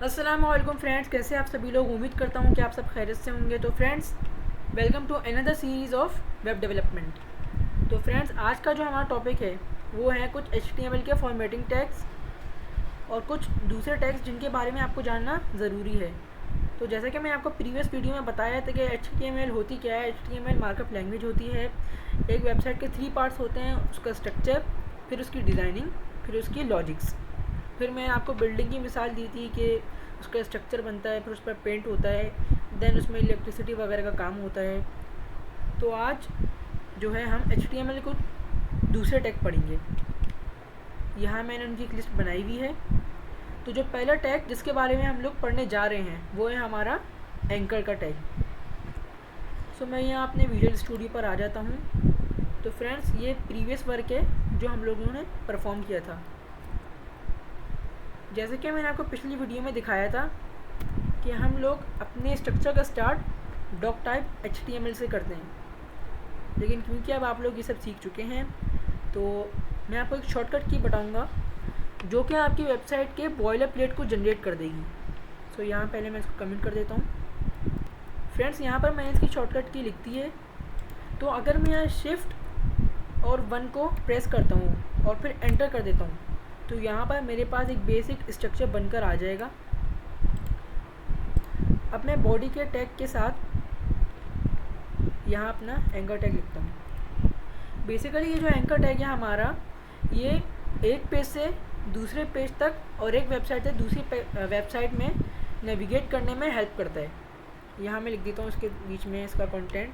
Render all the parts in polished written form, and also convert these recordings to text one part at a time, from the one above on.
अस्सलाम वालेकुम फ्रेंड्स, कैसे आप सभी लोग। उम्मीद करता हूँ कि आप सब खैरियत से होंगे। तो friends, welcome to another series of web development. तो फ्रेंड्स, आज का जो हमारा टॉपिक है वो है कुछ HTML के फॉर्मेटिंग टैग्स और कुछ दूसरे टैग्स जिनके बारे में आपको जानना ज़रूरी है। तो जैसा कि मैंने आपको प्रीवियस वीडियो में बताया था कि HTML होती क्या है। HTML मार्कअप लैंग्वेज होती है। एक वेबसाइट के 3 पार्ट्स होते हैं, उसका स्ट्रक्चर, फिर उसकी डिज़ाइनिंग, फिर उसकी लॉजिक्स। फिर मैं आपको बिल्डिंग की मिसाल दी थी कि उसका स्ट्रक्चर बनता है, फिर उस पर पेंट होता है, देन उसमें इलेक्ट्रिसिटी वगैरह का काम होता है। तो आज जो है हम HTML को दूसरे टैग पढ़ेंगे। यहाँ मैंने उनकी एक लिस्ट बनाई हुई है। तो जो पहला टैग जिसके बारे में हम लोग पढ़ने जा रहे हैं वो है हमारा एंकर का टैग। सो मैं यहाँ अपने विजुअल स्टूडियो पर आ जाता हूँ। तो फ्रेंड्स, ये प्रीवियस वर्क है जो हम लोगों ने परफॉर्म किया था। जैसे कि मैंने आपको पिछली वीडियो में दिखाया था कि हम लोग अपने स्ट्रक्चर का स्टार्ट डॉक टाइप HTML से करते हैं, लेकिन क्योंकि अब आप लोग ये सब सीख चुके हैं तो मैं आपको एक शॉर्टकट की बताऊंगा जो कि आपकी वेबसाइट के बॉयलर प्लेट को जनरेट कर देगी। सो यहाँ पहले मैं इसको कमेंट कर देता हूँ। फ्रेंड्स, यहाँ पर मैंने इसकी शॉर्टकट की लिख दी है। तो अगर मैं यहाँ शिफ्ट और 1 को प्रेस करता हूँ और फिर एंटर कर देता हूँ तो यहाँ पर मेरे पास एक बेसिक स्ट्रक्चर बनकर आ जाएगा। अब मैं बॉडी के टैग के साथ यहाँ अपना एंकर टैग लिखता हूँ। बेसिकली ये जो एंकर टैग है हमारा, ये एक पेज से दूसरे पेज तक और एक वेबसाइट से दूसरी वेबसाइट में नेविगेट करने में हेल्प करता है। यहाँ मैं लिख देता हूँ इसके बीच में इसका कंटेंट।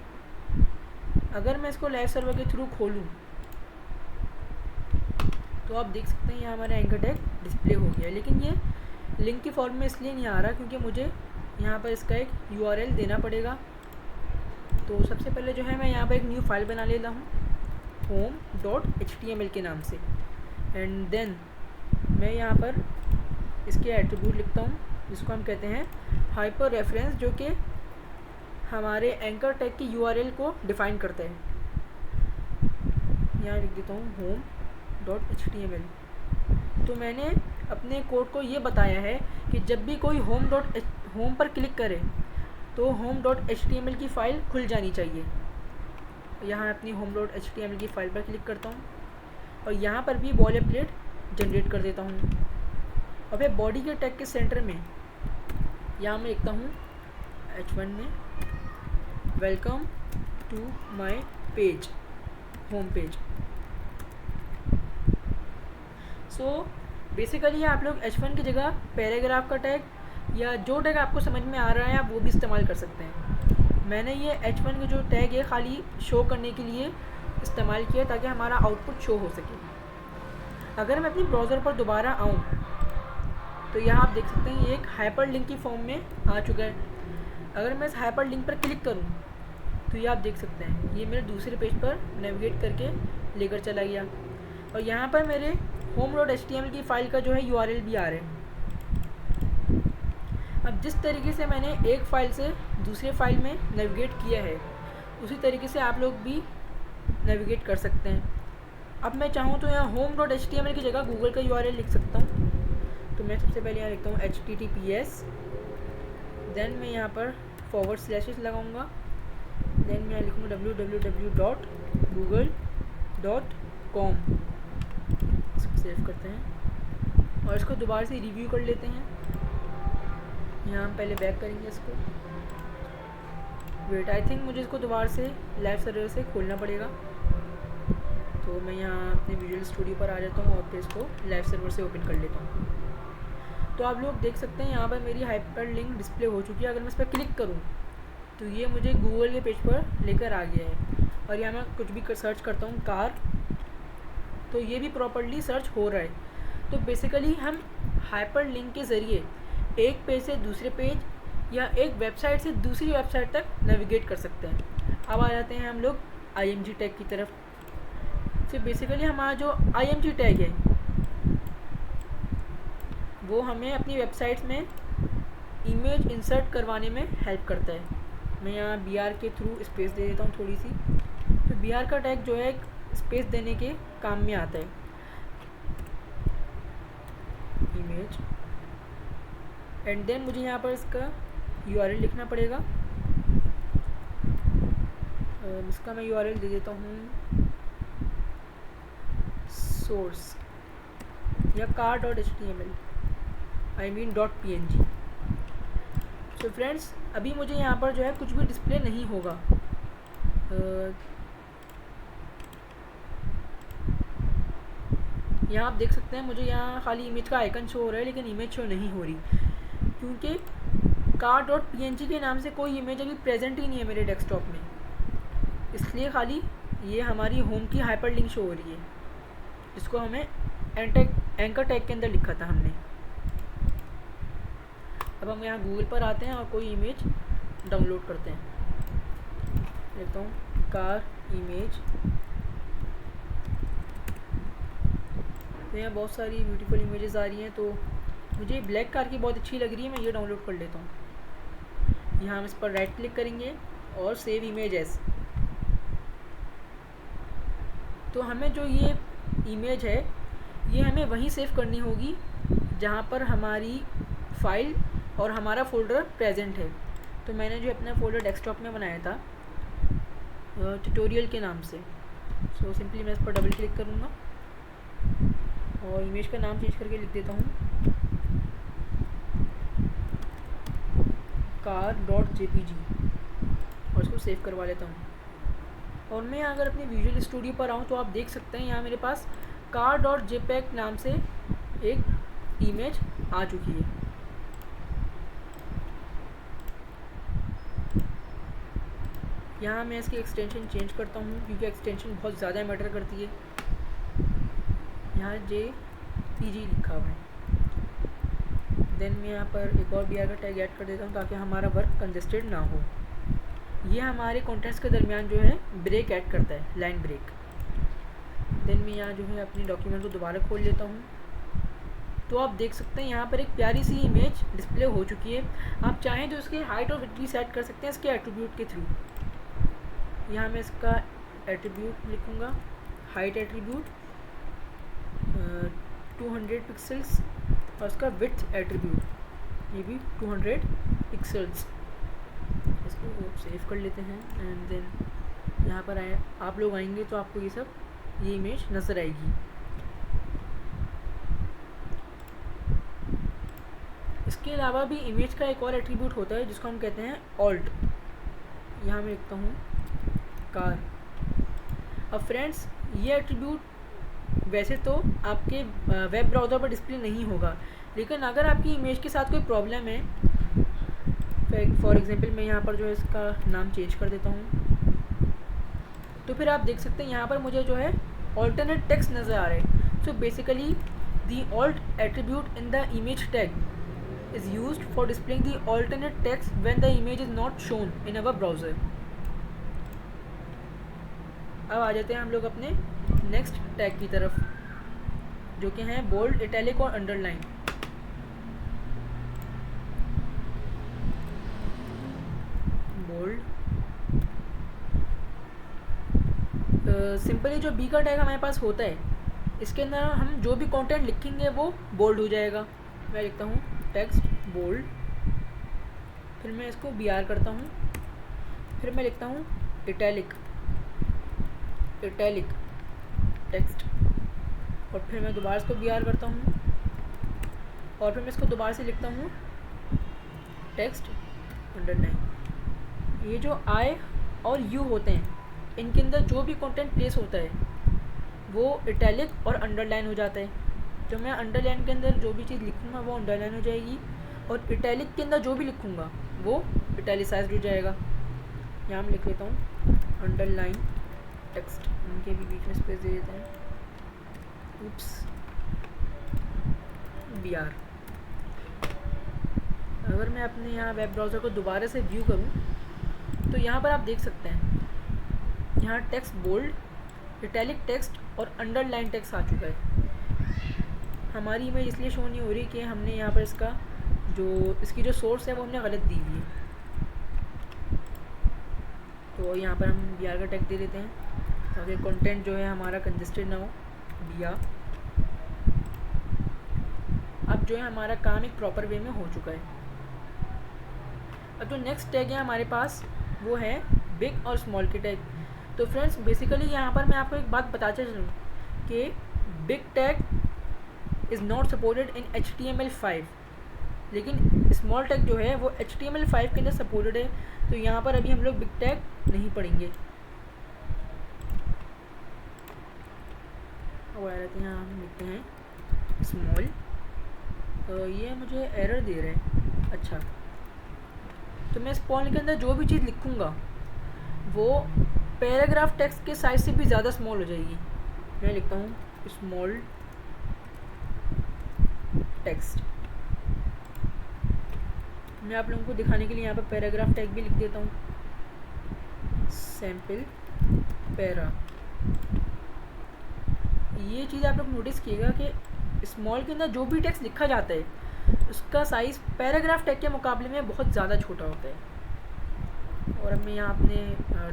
अगर मैं इसको लाइव सर्वर के थ्रू खोलूँ तो आप देख सकते हैं यहाँ हमारा एंकर टैग डिस्प्ले हो गया है, लेकिन ये लिंक की फॉर्म में इसलिए नहीं आ रहा क्योंकि मुझे यहाँ पर इसका एक URL देना पड़ेगा। तो सबसे पहले जो है मैं यहाँ पर एक न्यू फाइल बना लेता हूँ home.html के नाम से, एंड देन मैं यहाँ पर इसके एट्रीब्यूट लिखता हूँ जिसको हम कहते हैं हाइपर रेफरेंस, जो कि हमारे एंकर टैग की URL को डिफ़ाइन करता है। यहाँ लिख देता हूँ home.html। तो मैंने अपने कोड को ये बताया है कि जब भी कोई होम पर क्लिक करे तो home.html की फ़ाइल खुल जानी चाहिए। यहाँ अपनी home.html की फ़ाइल पर क्लिक करता हूँ और यहाँ पर भी बॉयलर प्लेट जनरेट कर देता हूँ। अब ये बॉडी के टैग के सेंटर में यहाँ मैं लिखता हूँ H1 में welcome to my page, home page. So basically आप लोग H1 की जगह पैराग्राफ का टैग या जो टैग आपको समझ में आ रहा है आप वो भी इस्तेमाल कर सकते हैं। मैंने ये H1 का जो टैग है खाली शो करने के लिए इस्तेमाल किया ताकि हमारा आउटपुट शो हो सके। अगर मैं अपनी ब्राउज़र पर दोबारा आऊँ तो यहाँ आप देख सकते हैं ये एक हाइपर लिंक की फॉर्म में आ चुका है। अगर मैं इस हाइपर लिंक पर क्लिक करूँ तो ये आप देख सकते हैं ये मेरे दूसरे पेज पर नेविगेट करके लेकर चला गया और यहाँ पर मेरे home.html की फ़ाइल का जो है URL भी आ रहा है। अब जिस तरीके से मैंने एक फ़ाइल से दूसरे फ़ाइल में नेविगेट किया है उसी तरीके से आप लोग भी नेविगेट कर सकते हैं। अब मैं चाहूँ तो यहाँ home.html की जगह गूगल का URL लिख सकता हूँ। तो मैं सबसे पहले यहाँ लिखता हूँ HTTPS, देन मैं यहाँ पर / लगाऊंगा, देन मैं यहाँ लिखूँगा www.google.com। इसको सेव करते हैं और इसको दोबारा से रिव्यू कर लेते हैं। यहाँ हम पहले बैक करेंगे इसको। वेट, आई थिंक मुझे इसको दोबारा से लाइव सर्वर से खोलना पड़ेगा। तो मैं यहाँ अपने विजुअल स्टूडियो पर आ जाता हूँ और फिर इसको लाइव सर्वर से ओपन कर लेता हूँ। तो आप लोग देख सकते हैं यहाँ पर मेरी हाइपर लिंक डिस्प्ले हो चुकी है। अगर मैं इस पर क्लिक करूँ तो ये मुझे गूगल के पेज पर लेकर आ गया है और यहाँ मैं कुछ भी सर्च करता हूँ कार, तो ये भी प्रॉपर्ली सर्च हो रहा है। तो बेसिकली हम हाइपर लिंक के ज़रिए एक पेज से दूसरे पेज या एक वेबसाइट से दूसरी वेबसाइट तक नेविगेट कर सकते हैं। अब आ जाते हैं हम लोग IMG टैग की तरफ। तो बेसिकली हमारा जो IMG टैग है वो हमें अपनी वेबसाइट्स में इमेज इंसर्ट करवाने में हेल्प करता है। मैं यहाँ BR के थ्रू स्पेस दे देता हूँ थोड़ी सी। तो BR का टैग जो है स्पेस देने के काम में आता है। इमेज एंड देन मुझे यहाँ पर इसका URL लिखना पड़ेगा। इसका मैं URL दे देता हूँ सोर्स या car.html I mean .png। So friends, अभी मुझे यहाँ पर जो है कुछ भी डिस्प्ले नहीं होगा। यहाँ आप देख सकते हैं मुझे यहाँ खाली इमेज का आइकन शो हो रहा है, लेकिन इमेज शो नहीं हो रही, क्योंकि car.png के नाम से कोई इमेज अभी प्रेजेंट ही नहीं है मेरे डेस्कटॉप में। इसलिए खाली ये हमारी होम की हाइपर लिंक शो हो रही है, जिसको हमें एंकर टैग के अंदर लिखा था हमने। अब हम यहाँ गूगल पर आते हैं और कोई इमेज डाउनलोड करते हैं। देखता हूँ कार इमेज। तो यहाँ बहुत सारी ब्यूटीफुल इमेजेस आ रही हैं, तो मुझे ब्लैक कार की बहुत अच्छी लग रही है, मैं ये डाउनलोड कर लेता हूँ। यहाँ हम इस पर राइट क्लिक करेंगे और सेव इमेज एज। तो हमें जो ये इमेज है ये हमें वहीं सेव करनी होगी जहाँ पर हमारी फाइल और हमारा फ़ोल्डर प्रेजेंट है। तो मैंने जो अपना फ़ोल्डर डेस्कटॉप में बनाया था ट्यूटोरियल के नाम से, सो सिंपली मैं इस पर डबल क्लिक करूँगा और इमेज का नाम चेंज करके लिख देता हूँ car.jpg और इसको सेव करवा लेता हूँ। और मैं अगर अपने विजुअल स्टूडियो पर आऊँ तो आप देख सकते हैं यहाँ मेरे पास car.jpg नाम से एक इमेज आ चुकी है। यहाँ मैं इसकी एक्सटेंशन चेंज करता हूँ, क्योंकि एक्सटेंशन बहुत ज़्यादा मैटर करती है। यहाँ JPG लिखा हुआ है। देन मैं यहाँ पर एक और BR का टैग ऐड कर देता हूँ ताकि हमारा वर्क कंजेस्टेड ना हो। ये हमारे कॉन्टेंट्स के दरमियान जो है ब्रेक ऐड करता है, लाइन ब्रेक। देन मैं यहाँ जो है अपनी डॉक्यूमेंट को दोबारा खोल लेता हूँ। तो आप देख सकते हैं यहाँ पर एक प्यारी सी इमेज डिस्प्ले हो चुकी है। आप चाहें तो इसकी हाइट और विड्थ भी सेट कर सकते हैं इसके एट्रीब्यूट के थ्रू। यहाँ मैं इसका एट्रीब्यूट लिखूँगा, हाइट एट्रीब्यूट 200 पिक्सल्स, और इसका विड्थ एट्रीब्यूट ये भी 200 पिक्सल्स। इसको सेव कर लेते हैं एंड देन यहाँ पर आप लोग आएंगे तो आपको ये इमेज नज़र आएगी। इसके अलावा भी इमेज का एक और एट्रीब्यूट होता है जिसको हम कहते हैं ऑल्ट। यहाँ मैं लिखता हूँ कार। अब फ्रेंड्स, ये एट्रीब्यूट वैसे तो आपके वेब ब्राउज़र पर डिस्प्ले नहीं होगा, लेकिन अगर आपकी इमेज के साथ कोई प्रॉब्लम है, फॉर एग्जांपल मैं यहाँ पर जो है इसका नाम चेंज कर देता हूँ, तो फिर आप देख सकते हैं यहाँ पर मुझे जो है ऑल्टरनेट टेक्स्ट नज़र आ रहा है। So basically the alt attribute in the image tag is used for displaying the alternate text when the image is not shown in our browser. अब आ जाते हैं हम लोग अपने नेक्स्ट टैग की तरफ, जो कि हैं बोल्ड, इटैलिक और अंडरलाइन। बोल्ड, सिंपली जो बी का टैग हमारे पास होता है, इसके अंदर हम जो भी कंटेंट लिखेंगे वो बोल्ड हो जाएगा। मैं लिखता हूँ टेक्स्ट बोल्ड, फिर मैं इसको BR करता हूँ, फिर मैं लिखता हूँ इटैलिक टेक्स्ट, और फिर मैं दोबारा इसको BR करता हूँ, और फिर मैं इसको दोबारा से लिखता हूँ टेक्स्ट अंडरलाइन। ये जो I और U होते हैं, इनके अंदर जो भी कंटेंट प्लेस होता है वो इटैलिक और अंडरलाइन हो जाता है। तो मैं अंडरलाइन के अंदर जो भी चीज़ लिखूँगा वो अंडरलाइन हो जाएगी, और इटैलिक के अंदर जो भी लिखूँगा वो इटैलिसाइज्ड हो जाएगा। यहाँ मैं लिख लेता हूँ अंडरलाइन टेक्स्ट, इनके भी बीच में स्पेस दे देते हैं, उप्स, BR। अगर मैं अपने यहाँ वेब ब्राउज़र को दोबारा से व्यू करूँ तो यहाँ पर आप देख सकते हैं यहाँ टेक्स्ट बोल्ड, इटैलिक टेक्स्ट और अंडरलाइन टेक्स्ट आ चुका है। हमारी इमेज इसलिए शो नहीं हो रही कि हमने यहाँ पर इसकी जो सोर्स है वो हमने गलत दी हुई है। तो यहाँ पर हम BR का टैग दे देते हैं ताकि कंटेंट जो है हमारा कंजेस्टेड ना हो। BR अब जो है हमारा काम एक प्रॉपर वे में हो चुका है। अब जो नेक्स्ट टैग है हमारे पास वो है बिग और स्मॉल के टैग। तो फ्रेंड्स बेसिकली यहाँ पर मैं आपको एक बात बताता चलूँ कि big tag is not supported in HTML5, लेकिन स्मॉल टैग जो है वो HTML5 के अंदर सपोर्टेड है। तो यहाँ पर अभी हम लोग बिग टैग नहीं पढ़ेंगे। वो रहते हैं, हम लिखते हैं स्मॉल। तो ये मुझे एरर दे रहे हैं। अच्छा, तो मैं स्मॉल के अंदर जो भी चीज़ लिखूँगा वो पैराग्राफ टेक्स्ट के साइज से भी ज़्यादा स्मॉल हो जाएगी। मैं लिखता हूँ स्मॉल टेक्स्ट। मैं आप लोगों को दिखाने के लिए यहाँ पर पैराग्राफ टैग भी लिख देता हूँ, सैम्पल पैरा। ये चीज़ आप लोग नोटिस कीजिएगा कि स्मॉल के अंदर जो भी टेक्स्ट लिखा जाता है उसका साइज़ पैराग्राफ टैग के मुकाबले में बहुत ज़्यादा छोटा होता है। और अब मैं यहाँ अपने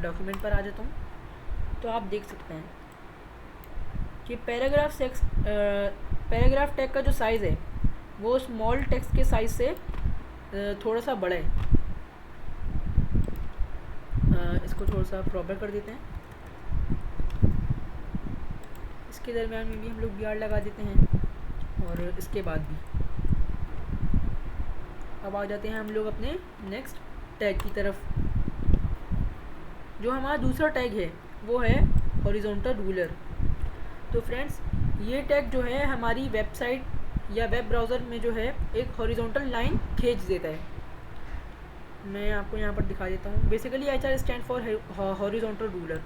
डॉक्यूमेंट पर आ जाता हूँ। तो आप देख सकते हैं कि पैराग्राफ टैग का जो साइज़ है वो स्मॉल टेक्स्ट के साइज़ से थोड़ा सा बड़ा है। इसको थोड़ा सा प्रॉपर कर देते हैं। इसके दरमियान में भी हम लोग BR लगा देते हैं और इसके बाद भी। अब आ जाते हैं हम लोग अपने नेक्स्ट टैग की तरफ। जो हमारा दूसरा टैग है वो है हॉरिजॉन्टल रूलर। तो फ्रेंड्स ये टैग जो है हमारी वेबसाइट या वेब ब्राउज़र में जो है एक हॉरिजॉन्टल लाइन खींच देता है। मैं आपको यहाँ पर दिखा देता हूँ। Basically HR stand for horizontal ruler.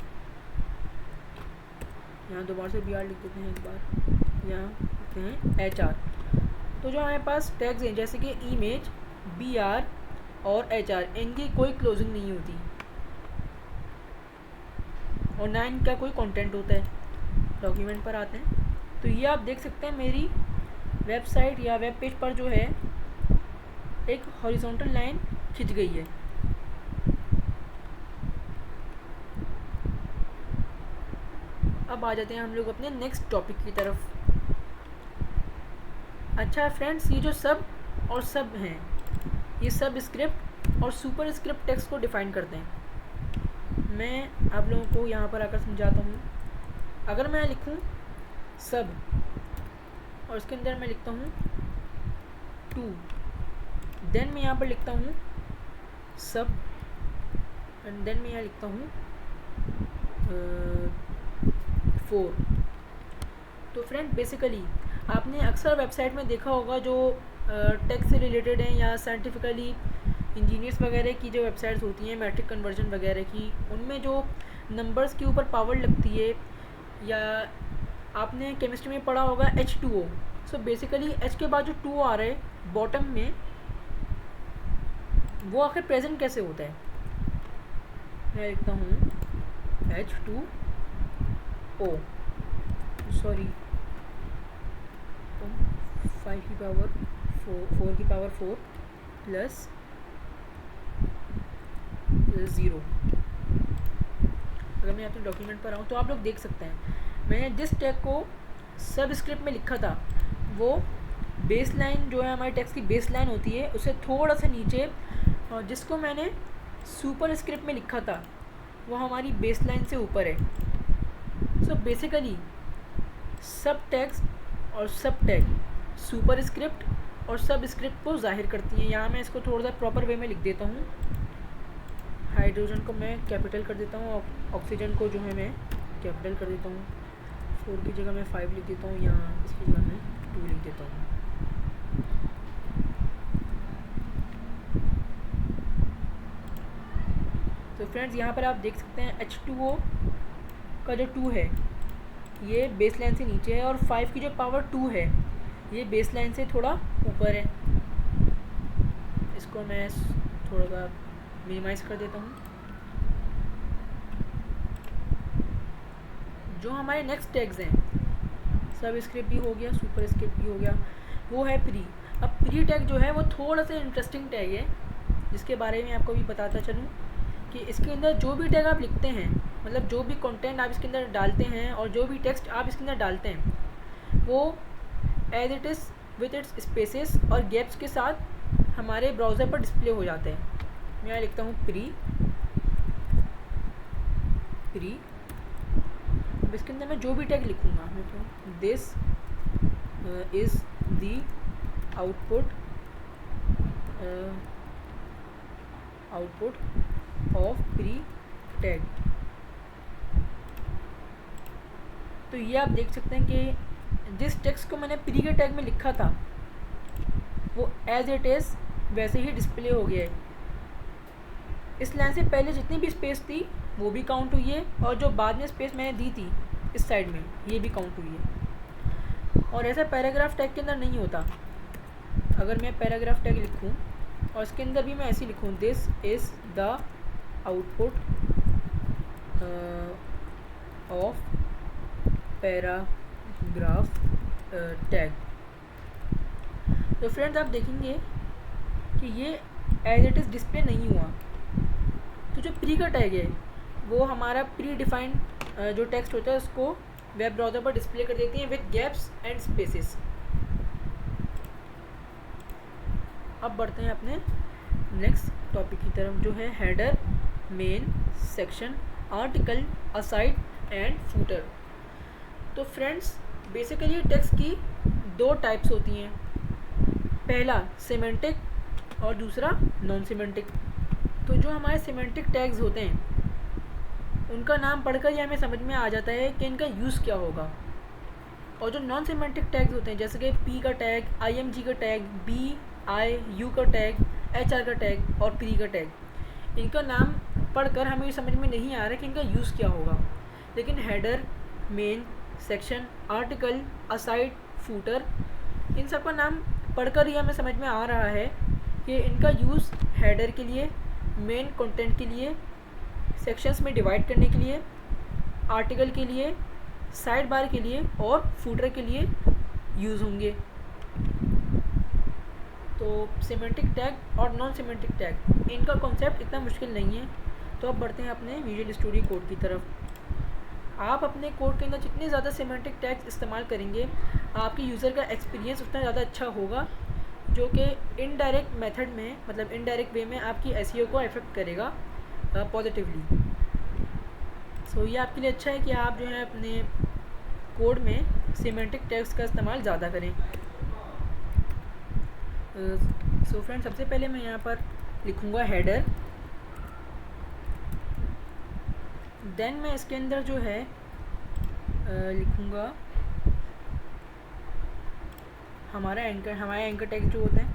यहाँ दोबारा से BR लिख देते हैं एक बार। यहाँ लिखते हैं HR। तो जो हमारे पास टैग्स हैं जैसे कि इमेज, BR और HR, इनकी कोई क्लोजिंग नहीं होती और ना इनका कोई कंटेंट होता है। डॉक्यूमेंट पर आते हैं तो ये आप देख सकते हैं मेरी वेबसाइट या वेब पेज पर जो है एक हॉरिजॉन्टल लाइन खिंच गई है। अब आ जाते हैं हम लोग अपने नेक्स्ट टॉपिक की तरफ। अच्छा फ्रेंड्स, ये जो सब और सब हैं ये सब स्क्रिप्ट और सुपर स्क्रिप्ट टेक्स्ट को डिफ़ाइन करते हैं। मैं आप लोगों को यहाँ पर आकर समझाता हूँ। अगर मैं लिखूँ सब और इसके अंदर मैं लिखता हूँ टू, देन मैं यहाँ पर लिखता हूँ सब एंड देन मैं यहाँ लिखता हूँ 4। तो फ्रेंड बेसिकली आपने अक्सर वेबसाइट में देखा होगा जो टेक्स्ट से रिलेटेड हैं या साइंटिफिकली इंजीनियर्स वगैरह की जो वेबसाइट्स होती हैं मैट्रिक कन्वर्जन वगैरह की, उनमें जो नंबर्स के ऊपर पावर लगती है, या आपने केमिस्ट्री में पढ़ा होगा H2O। सो बेसिकली H के बाद जो 2 आ रहा है बॉटम में, वो आखिर प्रेजेंट कैसे होता है। मैं लिखता हूँ H2O, सॉरी 5 की पावर 4 की पावर 4 प्लस 0। अगर मैं अपने डॉक्यूमेंट पर आऊँ तो आप लोग देख सकते हैं मैंने जिस टैग को सब स्क्रिप्ट में लिखा था वो बेस लाइन जो है हमारे टेक्स्ट की बेस लाइन होती है उससे थोड़ा सा नीचे, और जिसको मैंने सुपर स्क्रिप्ट में लिखा था वो हमारी बेस लाइन से ऊपर है। सो बेसिकली सब टेक्स्ट और सब टैग सुपर स्क्रिप्ट और सब स्क्रिप्ट को जाहिर करती हैं। यहाँ मैं इसको थोड़ा सा प्रॉपर वे में लिख देता हूँ। हाइड्रोजन को मैं कैपिटल कर देता हूँ, ऑक्सीजन को जो है मैं कैपिटल कर देता हूँ। 4 की जगह मैं 5 लिख देता हूँ, यहाँ इसकी जगह मैं 2 लिख देता हूँ। तो फ्रेंड्स यहाँ पर आप देख सकते हैं H2O का जो 2 है ये बेस लाइन से नीचे है और 5 की जो पावर 2 है ये बेस लाइन से थोड़ा ऊपर है। इसको मैं थोड़ा सा मिनिमाइज़ कर देता हूँ। जो हमारे नेक्स्ट टैग्स हैं, सब स्क्रिप्ट भी हो गया, सुपर स्क्रिप्ट भी हो गया, वो है प्री। अब प्री टैग जो है वो थोड़ा सा इंटरेस्टिंग टैग है जिसके बारे में आपको भी बताता चलूँ कि इसके अंदर जो भी टैग आप लिखते हैं, मतलब जो भी कंटेंट आप इसके अंदर डालते हैं और जो भी टेक्स्ट आप इसके अंदर डालते हैं वो as it is with its spaces और गैप्स के साथ हमारे ब्राउज़र पर डिस्प्ले हो जाते हैं। मैं यहाँ लिखता हूँ प्री। अब इसके अंदर मैं जो भी टैग लिखूँगा, मैं कहूँ this is the output of pre tag. तो ये आप देख सकते हैं कि जिस टेक्स्ट को मैंने प्री के टैग में लिखा था वो एज इट इज़ वैसे ही डिस्प्ले हो गया है। इस लाइन से पहले जितनी भी स्पेस थी वो भी काउंट हुई है, और जो बाद में स्पेस मैंने दी थी इस साइड में ये भी काउंट हुई है। और ऐसा पैराग्राफ टैग के अंदर नहीं होता। अगर मैं पैराग्राफ टैग लिखूं और इसके अंदर भी मैं ऐसे लिखूं this is the output of paragraph tag, तो फ्रेंड्स आप देखेंगे कि ये एज इट इज़ डिस्प्ले नहीं हुआ। तो जो प्री का टैग है वो हमारा प्री डिफाइंड जो टेक्स्ट होता है उसको वेब ब्राउज़र पर डिस्प्ले कर देती हैं विद गैप्स एंड स्पेसेस। अब बढ़ते हैं अपने नेक्स्ट टॉपिक की तरफ, जो है header, main, section, article, aside and footer. तो फ्रेंड्स बेसिकली टेक्स्ट की दो टाइप्स होती हैं, पहला सिमेंटिक और दूसरा नॉन सिमेंटिक। तो जो हमारे सिमेंटिक टैग्स होते हैं उनका नाम पढ़कर ही हमें समझ में आ जाता है कि इनका यूज़ क्या होगा। और जो नॉन सिमेंटिक टैग्स होते हैं जैसे कि पी का टैग, IMG का टैग, BIU का टैग, HR का टैग और प्री का टैग, इनका नाम पढ़कर हमें ये समझ में नहीं आ रहा कि इनका यूज़ क्या होगा। लेकिन header, main, section, article, aside, footer, इन सब का नाम पढ़कर ही हमें समझ में आ रहा है कि इनका यूज़ हेडर के लिए, मेन कंटेंट के लिए, सेक्शंस में डिवाइड करने के लिए, आर्टिकल के लिए, साइड बार के लिए और फूटर के लिए यूज़ होंगे। तो सिमेंटिक टैग और नॉन सिमेंटिक टैग, इनका कॉन्सेप्ट इतना मुश्किल नहीं है। तो अब बढ़ते हैं अपने विजुअल स्टूडियो कोड की तरफ। आप अपने कोड के अंदर जितने ज़्यादा सिमेंटिक टैग्स इस्तेमाल करेंगे आपके यूज़र का एक्सपीरियंस उतना ज़्यादा अच्छा होगा, जो कि इनडायरेक्ट मेथड में, मतलब इनडायरेक्ट वे में आपकी SEO को अफेक्ट करेगा पॉजिटिवली। सो ये आपके लिए अच्छा है कि आप जो है अपने कोड में सिमेंटिक टैग्स का इस्तेमाल ज़्यादा करें। सो फ्रेंड्स सबसे पहले मैं यहाँ पर लिखूँगा हेडर, देन मैं इसके अंदर जो है लिखूँगा हमारे एंकर टैग जो होते हैं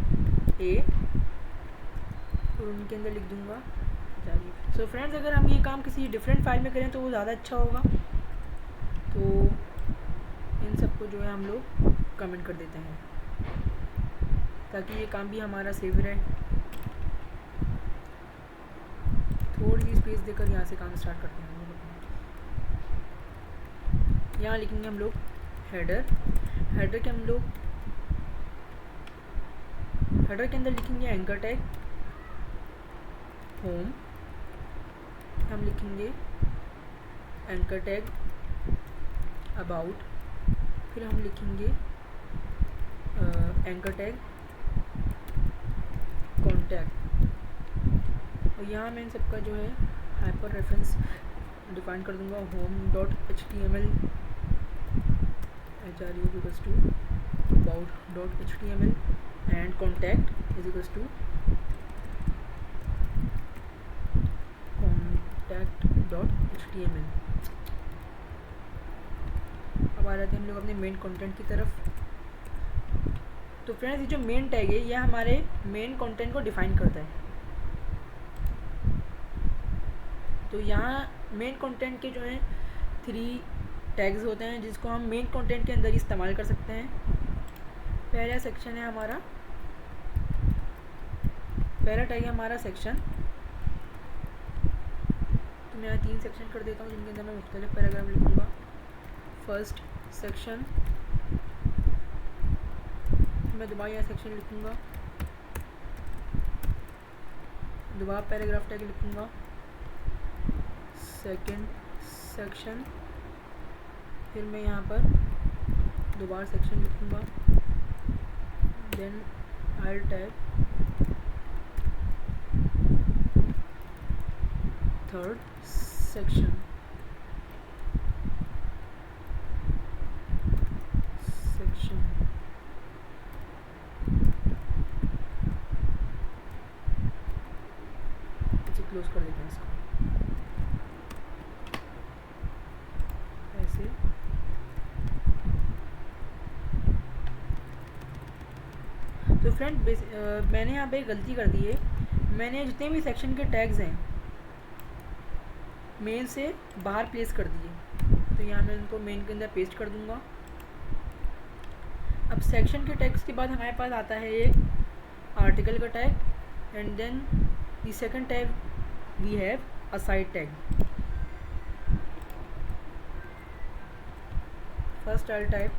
A, और उनके अंदर लिख दूँगा। सो फ्रेंड्स अगर हम ये काम किसी डिफरेंट फाइल में करें तो वो ज़्यादा अच्छा होगा। तो इन सबको जो है हम लोग कमेंट कर देते हैं ताकि ये काम भी हमारा सेव रहे। थोड़ी सी स्पेस देकर यहाँ से काम स्टार्ट करते हैं। यहाँ लिखेंगे हम लोग हेडर के हेडर के अंदर लिखेंगे एंकर टैग, होम हम लिखेंगे एंकर टैग, अबाउट फिर हम लिखेंगे एंकर टैग, कॉन्टैक्ट। और यहाँ मैं इन सबका जो है हाइपर रेफरेंस डिफाइन कर दूंगा, home.html about.html and contact is equals to contact.html। अब आ जाते हैं हम लोग अपने मेन कंटेंट की तरफ। तो फ्रेंड्स ये जो मेन टैग है यह हमारे मेन कंटेंट को डिफाइन करता है। तो यहाँ मेन कंटेंट के जो हैं 3 टैग्स होते हैं जिसको हम मेन कंटेंट के अंदर ही इस्तेमाल कर सकते हैं। पहला सेक्शन है हमारा, पहला टैग है हमारा सेक्शन। तो मैं यहाँ 3 सेक्शन कर देता हूँ जिनके अंदर मैं मुख्तलिफ पैराग्राफ लिखूँगा। फर्स्ट सेक्शन, मैं दोबारा यहाँ सेक्शन लिखूँगा, दोबारा पैराग्राफ टैग लिखूँगा, सेकंड सेक्शन, फिर मैं यहाँ पर दोबारा सेक्शन लिखूँगा, then I'll type third section. Close कर देते हैं इसको ऐसे। तो फ्रेंड मैंने यहाँ पे गलती कर दी है, मैंने जितने भी सेक्शन के टैग्स हैं मेन से बाहर प्लेस कर दिए, तो यहाँ मैं इनको मेन के अंदर पेस्ट कर दूँगा। अब सेक्शन के टैग्स के बाद हमारे पास आता है एक आर्टिकल का tag and then the second tag we have a side tag. First I'll type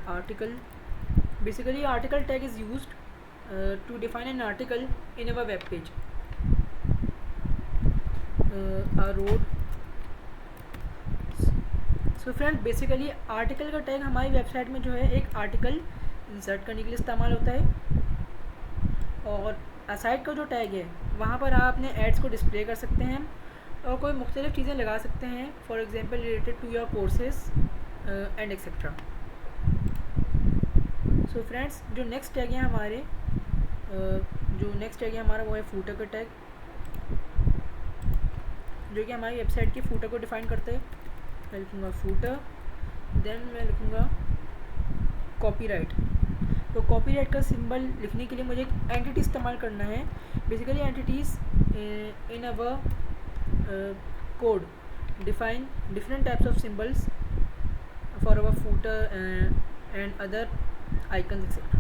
article. Basically article tag is used to define an article in our web page. A road. So friend basically article का tag हमारी website में जो है एक article insert करने के लिए इस्तेमाल होता है, और असाइड का जो टैग है वहाँ पर आप अपने एड्स को डिस्प्ले कर सकते हैं और कोई मुख्तलिफ़ चीज़ें लगा सकते हैं, for example related to your courses and etcetera. So friends जो नेक्स्ट टैग है हमारे हमारा वो है फूटर का टैग, जो कि हमारी वेबसाइट की फूटर को डिफ़ाइन करते हैं। मैं लिखूँगा फूटर, देन मैं लिखूँगा कॉपीराइट। तो कॉपीराइट का सिंबल लिखने के लिए मुझे एक एंटिटी इस्तेमाल करना है। Basically entities in our code define different types of symbols for our footer and other icons etcetera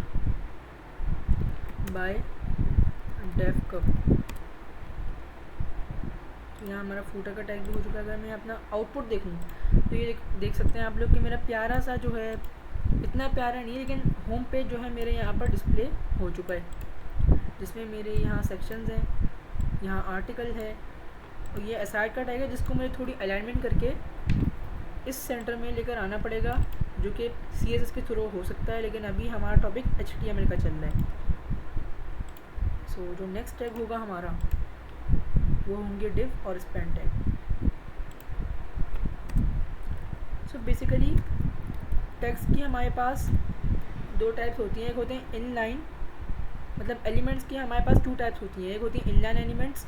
by def cup. यहाँ हमारा फूटर का टैग भी हो चुका है। अगर मैं अपना आउटपुट देखूँ तो ये देख सकते हैं आप लोग कि मेरा प्यारा सा जो है, इतना प्यारा नहीं लेकिन होम पेज जो है मेरे यहाँ पर डिस्प्ले हो चुका है, जिसमें मेरे यहाँ सेक्शंस हैं, यहाँ आर्टिकल है और ये असाइड का टैग है जिसको मुझे थोड़ी अलाइनमेंट करके इस सेंटर में लेकर आना पड़ेगा, जो कि CSS के थ्रू हो सकता है, लेकिन अभी हमारा टॉपिक HTML का चल रहा है। सो जो नेक्स्ट टैग होगा हमारा वो होंगे डिव और span tag. So basically tags की हमारे पास दो टाइप्स होती हैं, एक होते हैं इनलाइन, मतलब एलिमेंट्स की हमारे पास टू टाइप्स होती हैं, एक होती हैं इनलाइन एलिमेंट्स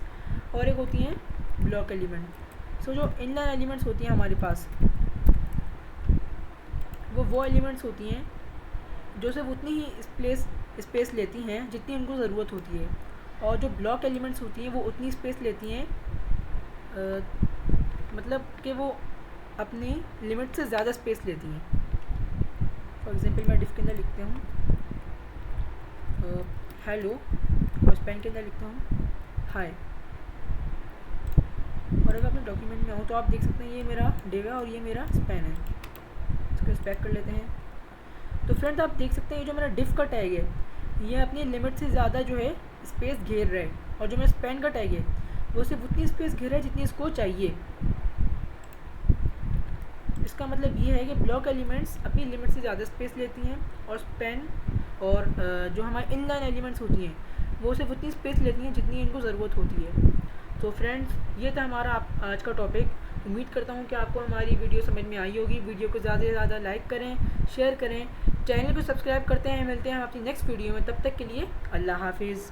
और एक होती हैं ब्लॉक एलिमेंट। सो जो इनलाइन एलिमेंट्स होती हैं हमारे पास वो एलिमेंट्स होती हैं जो सिर्फ उतनी ही स्पेस लेती हैं जितनी उनको ज़रूरत होती है, और जो ब्लॉक एलिमेंट्स होती हैं वो उतनी स्पेस लेती हैं मतलब कि वो अपनी लिमिट से ज़्यादा स्पेस लेती हैं। फॉर एग्जांपल मैं डिफ के अंदर लिखता हूँ हेलो और स्पैन के अंदर लिखता हूँ हाय, और अगर अपने डॉक्यूमेंट में आऊँ तो आप देख सकते हैं ये मेरा डिव है और ये मेरा स्पैन है। इसको स्पैक कर लेते हैं। तो फ्रेंड्स आप देख सकते हैं ये जो मेरा डिफ का टैग है ये अपनी लिमिट से ज़्यादा जो है स्पेस घेर रहा है, और जो मेरा स्पैन का टैग है वो सिर्फ उतनी स्पेस घेर रहा है जितनी इसको चाहिए। इसका मतलब ये है कि ब्लॉक एलिमेंट्स अपनी लिमिट से ज़्यादा स्पेस लेती हैं और स्पैन और जो हमारे इनलाइन एलिमेंट्स होती हैं वो सिर्फ उतनी स्पेस लेती हैं जितनी इनको ज़रूरत होती है। तो फ्रेंड्स ये था हमारा आज का टॉपिक। उम्मीद करता हूँ कि आपको हमारी वीडियो समझ में आई होगी। वीडियो को ज़्यादा से ज़्यादा लाइक करें, शेयर करें, चैनल को सब्सक्राइब करते हैं। मिलते हैं हम अपनी नेक्स्ट वीडियो में, तब तक के लिए अल्लाह हाफिज़।